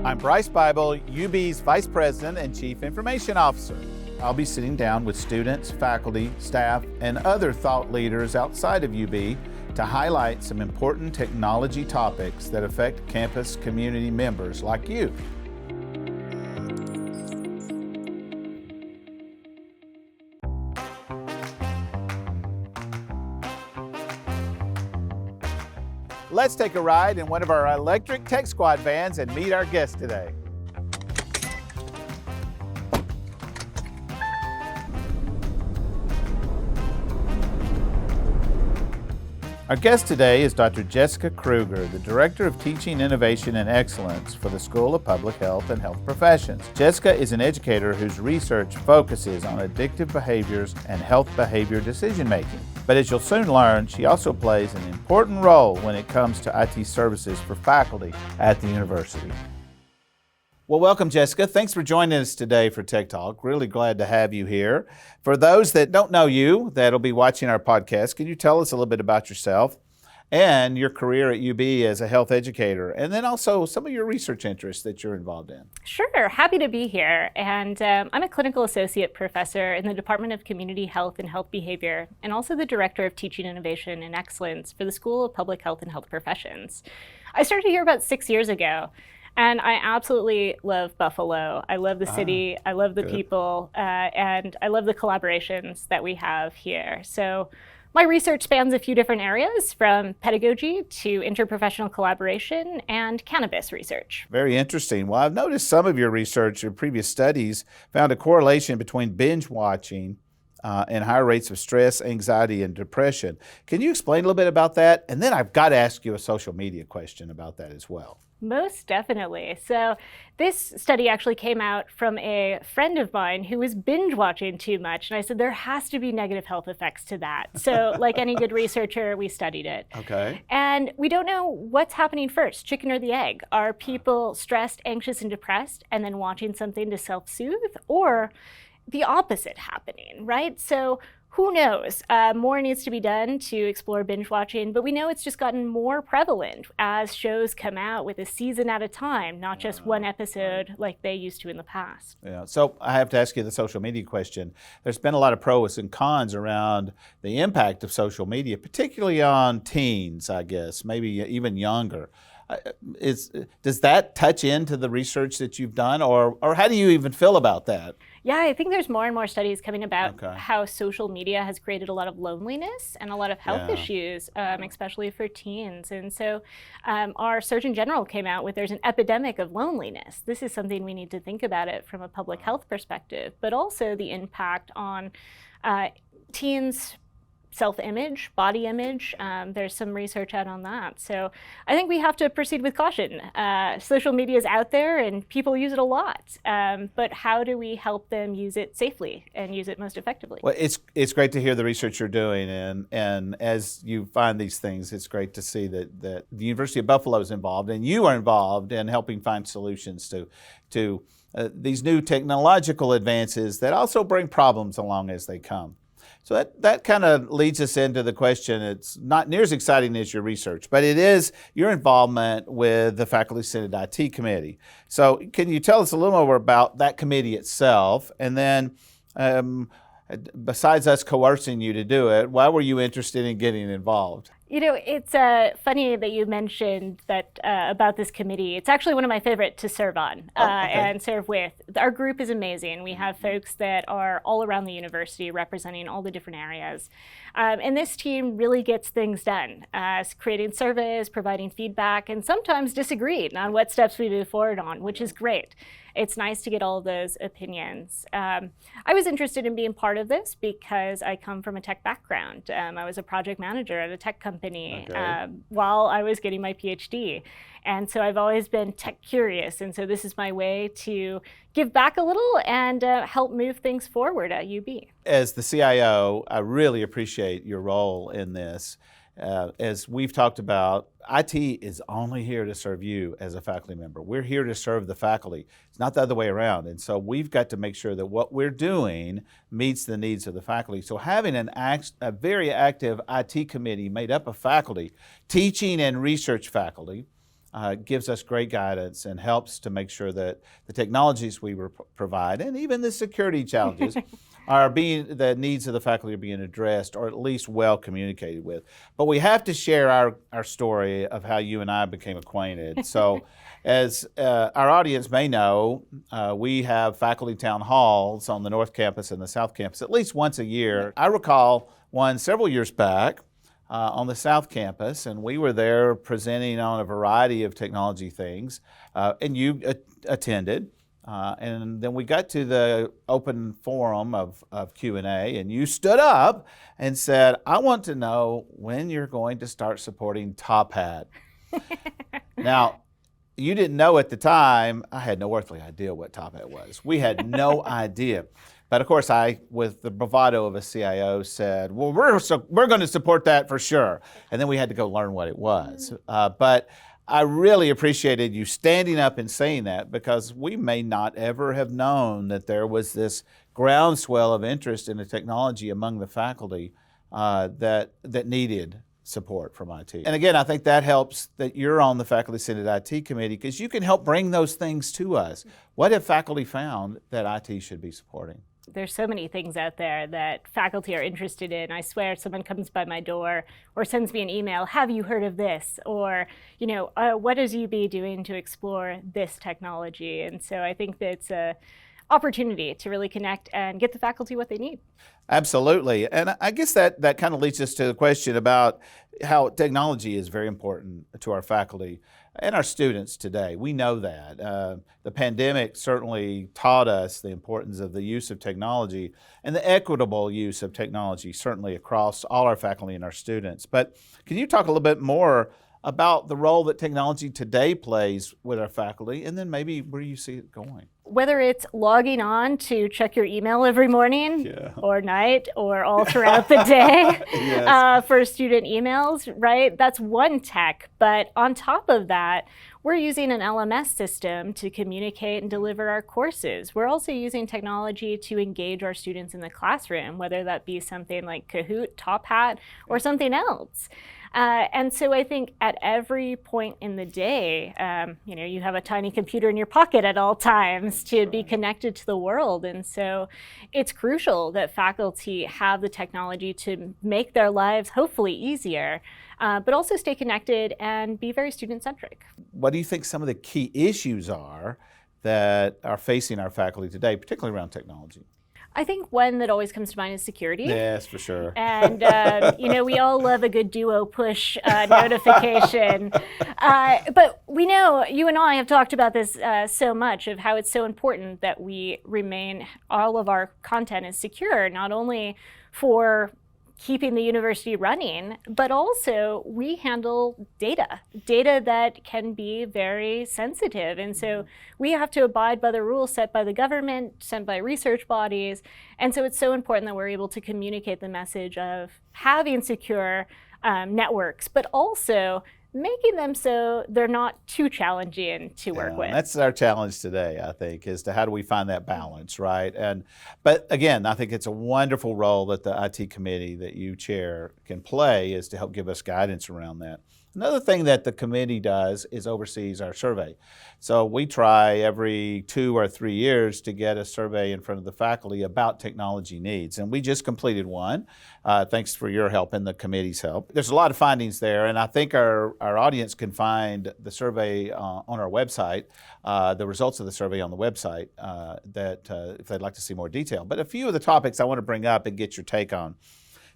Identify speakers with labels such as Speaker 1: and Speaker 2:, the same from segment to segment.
Speaker 1: I'm Brice Bible, UB's Vice President and Chief Information Officer. I'll be sitting down with students, faculty, staff, and other thought leaders outside of UB to highlight some important technology topics that affect campus community members like you. Let's take a ride in one of our electric Tech Squad vans and meet our guest today. Our guest today is Dr. Jessica Kruger, the Director of Teaching Innovation and Excellence for the School of Public Health and Health Professions. Jessica is an educator whose research focuses on addictive behaviors and health behavior decision-making. But as you'll soon learn, she also plays an important role when it comes to IT services for faculty at the university. Well, welcome, Jessica. Thanks for joining us today for Tech Talk. Really glad to have you here. For those that don't know you, that'll be watching our podcast, can you tell us a little bit about yourself and your career at UB as a health educator, and then also some of your research interests that you're involved in?
Speaker 2: Sure, happy to be here. And I'm a clinical associate professor in the Department of Community Health and Health Behavior, and also the Director of Teaching Innovation and Excellence for the School of Public Health and Health Professions. I started here about 6 years ago. And I absolutely love Buffalo. I love the city, I love the people, and I love the collaborations that we have here. So my research spans a few different areas, from pedagogy to interprofessional collaboration and cannabis research.
Speaker 1: Very interesting. Well, I've noticed some of your research in previous studies found a correlation between binge watching and higher rates of stress, anxiety, and depression. Can you explain a little bit about that? And then I've got to ask you a social media question about that as well.
Speaker 2: Most definitely. So this study actually came out from a friend of mine who was binge watching too much. And I said, there has to be negative health effects to that. So like any good researcher, we studied it.
Speaker 1: Okay.
Speaker 2: And we don't know what's happening first, chicken or the egg. Are people stressed, anxious, and depressed and then watching something to self-soothe, or the opposite happening, right? So who knows? More needs to be done to explore binge watching, but we know it's just gotten more prevalent as shows come out with a season at a time, not just one episode like they used to in the past.
Speaker 1: Yeah. So I have to ask you the social media question. There's been a lot of pros and cons around the impact of social media, particularly on teens, I guess, maybe even younger. Does that touch into the research that you've done, or how do you even feel about that?
Speaker 2: Yeah, I think there's more and more studies coming about how social media has created a lot of loneliness and a lot of health issues, especially for teens. And so our Surgeon General came out with there's an epidemic of loneliness. This is something we need to think about it from a public health perspective, but also the impact on teens' self-image, body image. There's some research out on that. So I think we have to proceed with caution. Social media is out there and people use it a lot, but how do we help them use it safely and use it most effectively?
Speaker 1: Well, it's great to hear the research you're doing, and as you find these things, it's great to see that the University of Buffalo is involved and you are involved in helping find solutions to these new technological advances that also bring problems along as they come. So that kind of leads us into the question. It's not near as exciting as your research, but it is your involvement with the Faculty Senate IT Committee. So can you tell us a little more about that committee itself? And then besides us coercing you to do it, why were you interested in getting involved?
Speaker 2: You know, it's funny that you mentioned that about this committee. It's actually one of my favorite to serve on and serve with. Our group is amazing. We have folks that are all around the university representing all the different areas. And this team really gets things done, creating surveys, providing feedback, and sometimes disagreeing on what steps we move forward on, which is great. It's nice to get all of those opinions. I was interested in being part of this because I come from a tech background. I was a project manager at a tech company while I was getting my PhD. And so I've always been tech curious. And so this is my way to give back a little and help move things forward at UB.
Speaker 1: As the CIO, I really appreciate your role in this. As we've talked about, IT is only here to serve you as a faculty member. We're here to serve the faculty. It's not the other way around. And so we've got to make sure that what we're doing meets the needs of the faculty. So having a very active IT committee made up of faculty, teaching and research faculty, gives us great guidance and helps to make sure that the technologies we provide and even the security challenges the needs of the faculty are being addressed or at least well communicated with. But we have to share our story of how you and I became acquainted. So as our audience may know, we have faculty town halls on the North Campus and the South Campus at least once a year. I recall one several years back on the South Campus, and we were there presenting on a variety of technology things, and you attended. And then we got to the open forum of Q&A, and you stood up and said, I want to know when you're going to start supporting Top Hat. Now, you didn't know at the time. I had no earthly idea what Top Hat was. We had no idea. But of course, I, with the bravado of a CIO, said, well, we're going to support that for sure. And then we had to go learn what it was. But I really appreciated you standing up and saying that, because we may not ever have known that there was this groundswell of interest in the technology among the faculty that needed support from IT. And again, I think that helps that you're on the Faculty Senate IT Committee, because you can help bring those things to us. What have faculty found that IT should be supporting?
Speaker 2: There's so many things out there that faculty are interested in. I swear, someone comes by my door or sends me an email, have you heard of this? Or, what is UB doing to explore this technology? And so I think that it's an opportunity to really connect and get the faculty what they need.
Speaker 1: Absolutely. And I guess that kind of leads us to the question about how technology is very important to our faculty and our students today. We know that. The pandemic certainly taught us the importance of the use of technology and the equitable use of technology, certainly across all our faculty and our students. But can you talk a little bit more about the role that technology today plays with our faculty, and then maybe where you see it going?
Speaker 2: Whether it's logging on to check your email every morning or night or all throughout the day for student emails, right? That's one tech. But on top of that, we're using an LMS system to communicate and deliver our courses. We're also using technology to engage our students in the classroom, whether that be something like Kahoot, Top Hat, or something else. And so I think at every point in the day, you have a tiny computer in your pocket at all times to be connected to the world. And so it's crucial that faculty have the technology to make their lives hopefully easier, but also stay connected and be very student-centric.
Speaker 1: What do you think some of the key issues are that are facing our faculty today, particularly around technology?
Speaker 2: I think one that always comes to mind is security.
Speaker 1: Yes, for sure.
Speaker 2: And, we all love a good duo push notification. But we know, you and I have talked about this so much, of how it's so important that all of our content is secure, not only for keeping the university running, but also we handle data that can be very sensitive. And so we have to abide by the rules set by the government, set by research bodies. And so it's so important that we're able to communicate the message of having secure networks, but also making them so they're not too challenging to work with.
Speaker 1: That's our challenge today, I think, is to how do we find that balance, right? But again, I think it's a wonderful role that the IT committee that you chair can play, is to help give us guidance around that. Another thing that the committee does is oversees our survey. So we try every 2 or 3 years to get a survey in front of the faculty about technology needs. And we just completed one, thanks for your help and the committee's help. There's a lot of findings there, and I think our audience can find the survey on our website, the results of the survey on the website, if they'd like to see more detail. But a few of the topics I want to bring up and get your take on.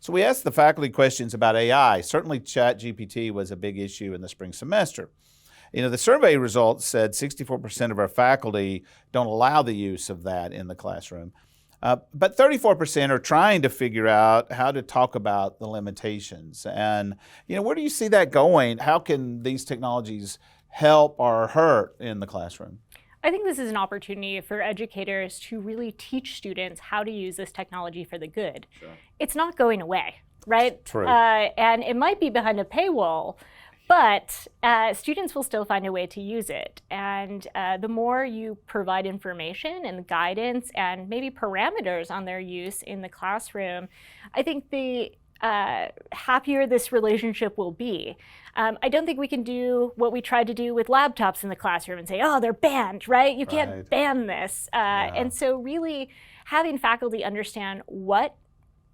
Speaker 1: So we asked the faculty questions about AI. Certainly ChatGPT was a big issue in the spring semester. The survey results said 64% of our faculty don't allow the use of that in the classroom. But 34% are trying to figure out how to talk about the limitations. And, where do you see that going? How can these technologies help or hurt in the classroom?
Speaker 2: I think this is an opportunity for educators to really teach students how to use this technology for the good. Sure. It's not going away, right?
Speaker 1: True.
Speaker 2: And it might be behind a paywall, but students will still find a way to use it. And the more you provide information and guidance and maybe parameters on their use in the classroom, I think the happier this relationship will be. I don't think we can do what we tried to do with laptops in the classroom and say, oh, they're banned, right? You can't ban this. And so really having faculty understand what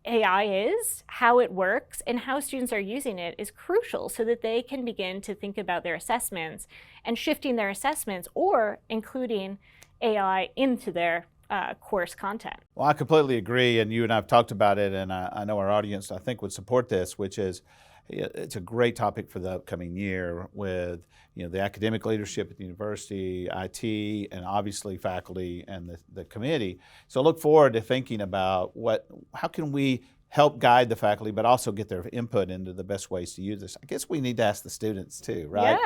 Speaker 2: AI is, how it works, and how students are using it is crucial so that they can begin to think about their assessments and shifting their assessments or including AI into their course content.
Speaker 1: Well, I completely agree, and you and I have talked about it, and I know our audience, I think, would support this, which is it's a great topic for the upcoming year with the academic leadership at the university, IT, and obviously faculty and the committee. So look forward to thinking about how can we help guide the faculty, but also get their input into the best ways to use this. I guess we need to ask the students too, right?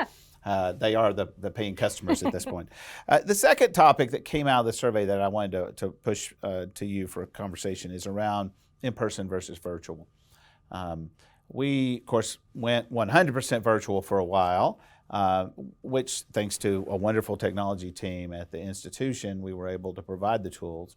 Speaker 2: Yeah.
Speaker 1: They are the paying customers at this point. The second topic that came out of the survey that I wanted to push to you for a conversation is around in-person versus virtual. We, of course, went 100% virtual for a while, which, thanks to a wonderful technology team at the institution, we were able to provide the tools.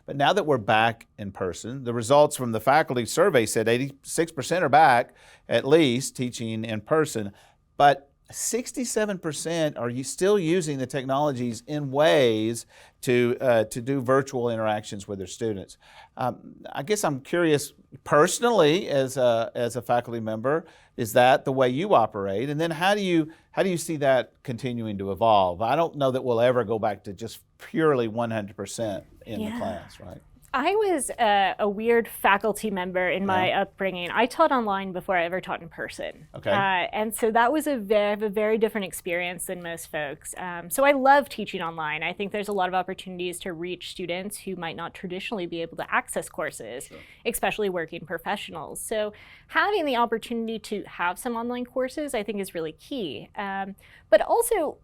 Speaker 1: But now that we're back in person, the results from the faculty survey said 86% are back, at least, teaching in person, but 67% are still using the technologies in ways to do virtual interactions with their students. I guess I'm curious, personally, as a faculty member, is that the way you operate? And then how do you see that continuing to evolve? I don't know that we'll ever go back to just purely 100% in the class, right?
Speaker 2: I was a weird faculty member in my upbringing. I taught online before I ever taught in person.
Speaker 1: Okay.
Speaker 2: And so that was a very different experience than most folks. So I love teaching online. I think there's a lot of opportunities to reach students who might not traditionally be able to access courses, especially working professionals. So having the opportunity to have some online courses, I think, is really key. But also,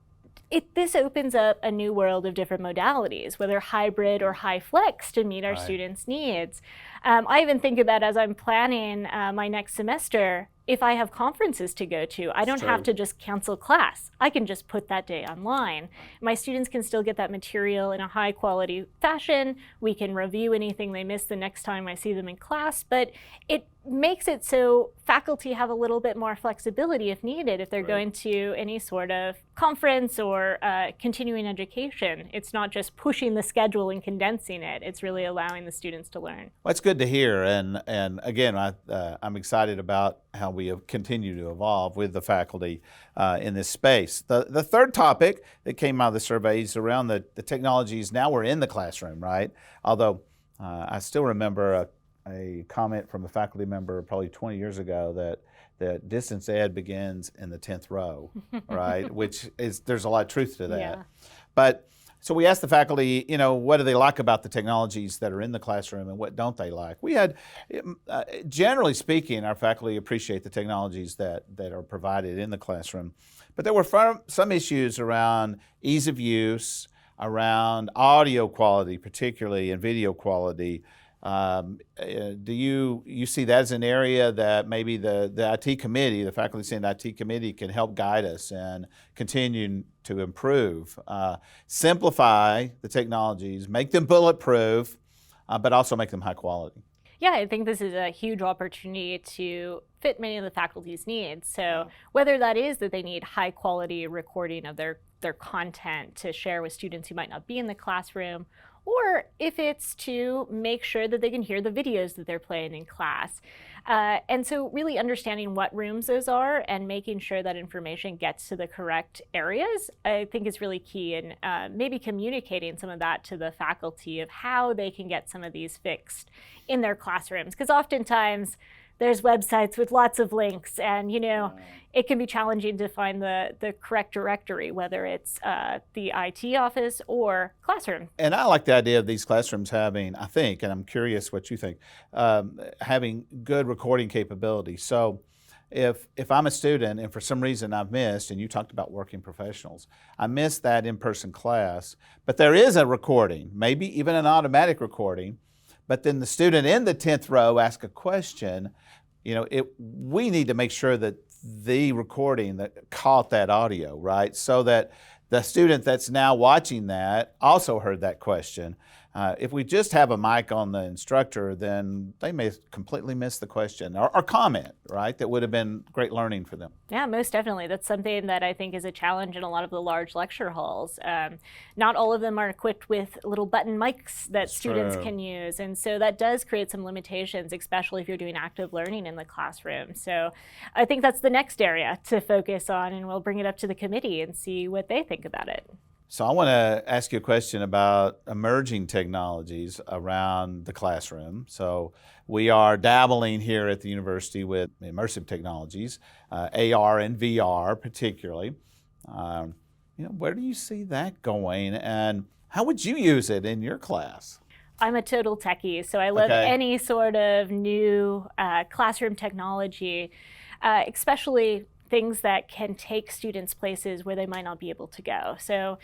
Speaker 2: this opens up a new world of different modalities, whether hybrid or high flex, to meet our students' needs. I even think about, as I'm planning my next semester, if I have conferences to go to, I don't have to just cancel class. I can just put that day online. My students can still get that material in a high quality fashion. We can review anything they miss the next time I see them in class, but it makes it so faculty have a little bit more flexibility if needed, if they're going to any sort of conference or continuing education. It's not just pushing the schedule and condensing it. It's really allowing the students to learn.
Speaker 1: Well, it's good to hear, and again, I'm excited about how we continue to evolve with the faculty in this space. The third topic that came out of the survey is around the technologies. Now we're in the classroom, right? Although I still remember a comment from a faculty member probably 20 years ago that distance ed begins in the 10th row, right? Which is, there's a lot of truth to that.
Speaker 2: Yeah.
Speaker 1: But so we asked the faculty, what do they like about the technologies that are in the classroom and what don't they like? We had, generally speaking, our faculty appreciate the technologies that are provided in the classroom. But there were some issues around ease of use, around audio quality particularly, and video quality. Do you see that as an area that maybe the IT committee, the Faculty Senate IT committee, can help guide us and continue to improve, simplify the technologies, make them bulletproof, but also make them high quality?
Speaker 2: Yeah, I think this is a huge opportunity to fit many of the faculty's needs. So whether that is that they need high quality recording of their content to share with students who might not be in the classroom, or if it's to make sure that they can hear the videos that they're playing in class. And so really understanding what rooms those are and making sure that information gets to the correct areas, I think is really key, and maybe communicating some of that to the faculty of how they can get some of these fixed in their classrooms. Because oftentimes there's websites with lots of links, and it can be challenging to find the correct directory, whether it's the IT office or classroom.
Speaker 1: And I like the idea of these classrooms having, I think, and I'm curious what you think, having good recording capability. So if I'm a student and for some reason I've missed, and you talked about working professionals, I missed that in-person class, but there is a recording, maybe even an automatic recording, but then the student in the 10th row asks a question, we need to make sure that the recording that caught that audio, right? So that the student that's now watching that also heard that question. If we just have a mic on the instructor, then they may completely miss the question or comment, right? That would have been great learning for them.
Speaker 2: Yeah, most definitely. That's something that I think is a challenge in a lot of the large lecture halls. Not all of them are equipped with little button mics that students can use. And so that does create some limitations, especially if you're doing active learning in the classroom. So I think that's the next area to focus on, and we'll bring it up to the committee and see what they think about it.
Speaker 1: So I want to ask you a question about emerging technologies around the classroom. So we are dabbling here at the university with immersive technologies, AR and VR particularly. Where do you see that going, and how would you use it in your class?
Speaker 2: I'm a total techie, so I love any sort of new classroom technology, especially things that can take students places where they might not be able to go. So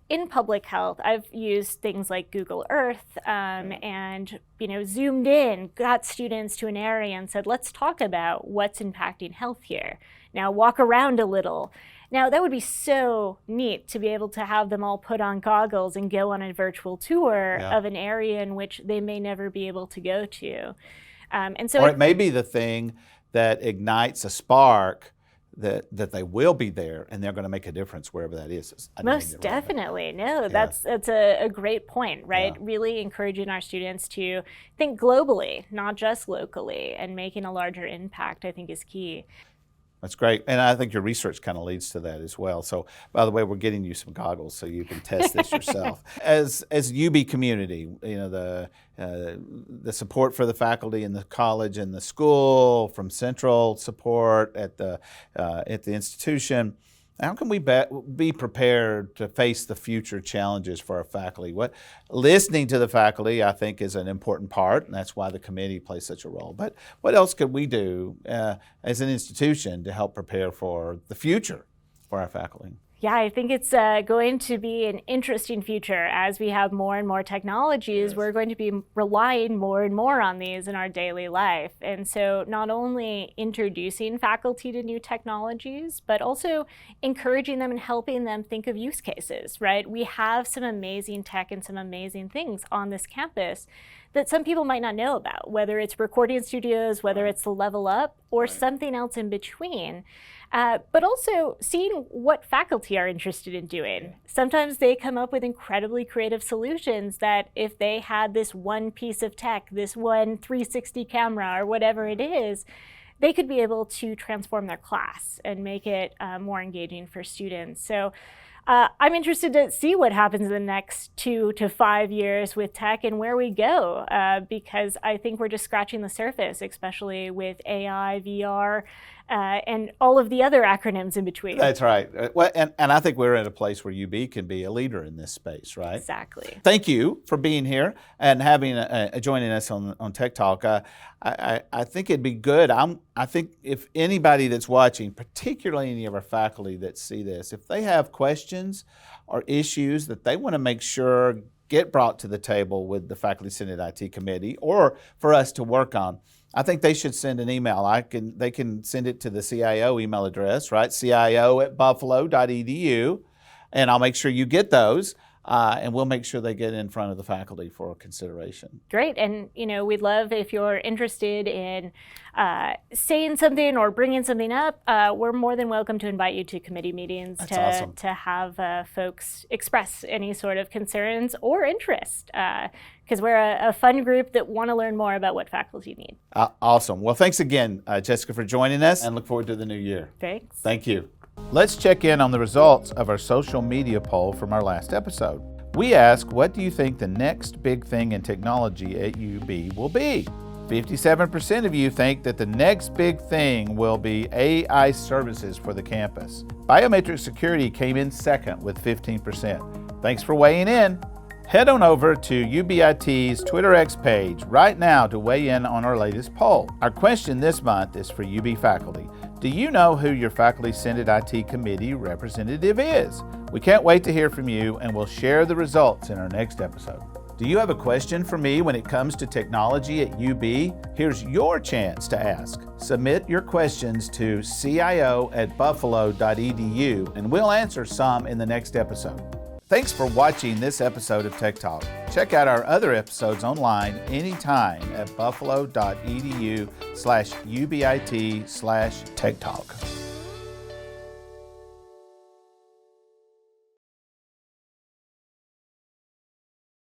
Speaker 2: in public health, I've used things like Google Earth and zoomed in, got students to an area and said, let's talk about what's impacting health here. Now walk around a little. Now that would be so neat to be able to have them all put on goggles and go on a virtual tour of an area in which they may never be able to go to. Or
Speaker 1: it may be the thing that ignites a spark that they will be there and they're going to make a difference wherever that is.
Speaker 2: Most definitely. No, that's a great point, right? Yeah. Really encouraging our students to think globally, not just locally, and making a larger impact, I think, is key.
Speaker 1: That's great. And I think your research kind of leads to that as well. So, by the way, we're getting you some goggles so you can test this yourself. As UB community, the support for the faculty in the college and the school, from central support at the institution, how can we be prepared to face the future challenges for our faculty? Listening to the faculty, I think, is an important part, and that's why the committee plays such a role. But what else could we do as an institution to help prepare for the future for our faculty?
Speaker 2: Yeah, I think it's going to be an interesting future as we have more and more technologies. Yes. We're going to be relying more and more on these in our daily life. And so not only introducing faculty to new technologies, but also encouraging them and helping them think of use cases, right? We have some amazing tech and some amazing things on this campus that some people might not know about, whether it's recording studios, whether it's the Level Up, or something else in between. But also seeing what faculty are interested in doing. Sometimes they come up with incredibly creative solutions that if they had this one piece of tech, this one 360 camera or whatever it is, they could be able to transform their class and make it more engaging for students. So I'm interested to see what happens in the next 2 to 5 years with tech and where we go, because I think we're just scratching the surface, especially with AI, VR, and all of the other acronyms in between.
Speaker 1: That's right. Well, and I think we're at a place where UB can be a leader in this space, right?
Speaker 2: Exactly.
Speaker 1: Thank you for being here and having joining us on Tech Talk. I think it'd be good. I think if anybody that's watching, particularly any of our faculty that see this, if they have questions or issues that they want to make sure get brought to the table with the Faculty Senate IT Committee or for us to work on, I think they should send an email. They can send it to the CIO email address, right? CIO@buffalo.edu, and I'll make sure you get those, and we'll make sure they get in front of the faculty for consideration.
Speaker 2: Great, and we'd love if you're interested in saying something or bringing something up. We're more than welcome to invite you to committee meetings to have folks express any sort of concerns or interest. Because we're a fun group that want to learn more about what faculty need.
Speaker 1: Awesome. Well, thanks again, Jessica, for joining us, and look forward to the new year.
Speaker 2: Thanks.
Speaker 1: Thank you. Let's check in on the results of our social media poll from our last episode. We asked, what do you think the next big thing in technology at UB will be? 57% of you think that the next big thing will be AI services for the campus. Biometric security came in second with 15%. Thanks for weighing in. Head on over to UBIT's Twitter X page right now to weigh in on our latest poll. Our question this month is for UB faculty. Do you know who your Faculty Senate IT Committee representative is? We can't wait to hear from you, and we'll share the results in our next episode. Do you have a question for me when it comes to technology at UB? Here's your chance to ask. Submit your questions to cio@buffalo.edu, and we'll answer some in the next episode. Thanks for watching this episode of Tech Talk. Check out our other episodes online anytime at buffalo.edu/ubit/techtalk.